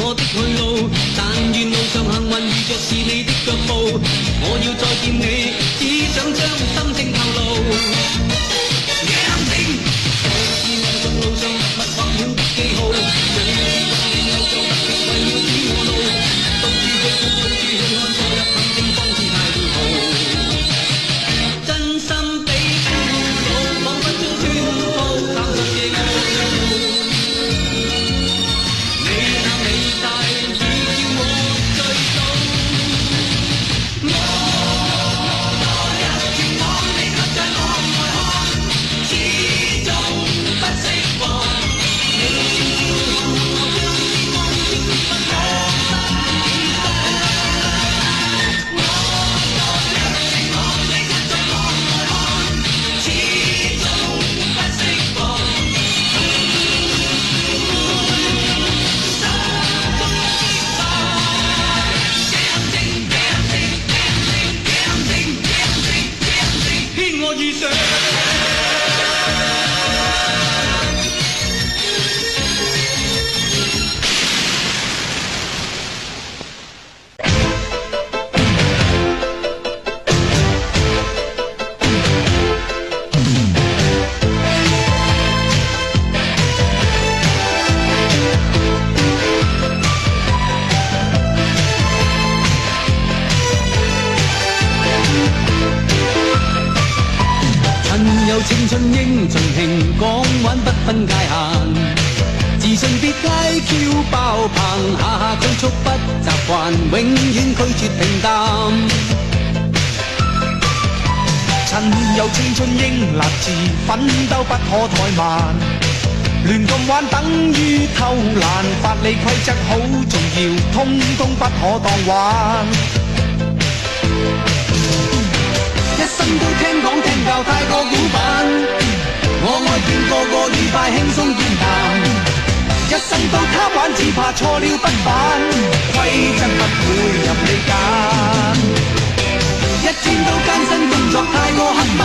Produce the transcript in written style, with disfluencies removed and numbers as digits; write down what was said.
我的去路，但願路上幸運遇着是你的腳步。我要再見你，只想將心聲透露。野男精，是我在路上默默畫了的記號。像你有個特別為了指我路，到處去看，到處去看，錯入陷阱方知太會好。真心比俘虜，彷彿中穿鋪，探索夜路。你那美態只叫我醉倒。我一直往你合在我外看，始終不釋放。你笑笑看我將天光照不可心已多。我一直往你合在我外看，始終不釋放。牽我遇上。有青春英盡情，講玩不分界限，自信別太驕爆棚，下下拘束不習慣，永遠拒絕平淡。趁有青春英立志，奮鬥不可怠慢，亂咁玩等於偷懶，法理規則好重要，通通不可當玩。一生都聽講聽教太過古板，我愛見個個愉快輕鬆健談，一生都貪玩只怕錯了不返，規則不會任你揀，一天都艱辛工作太過刻板。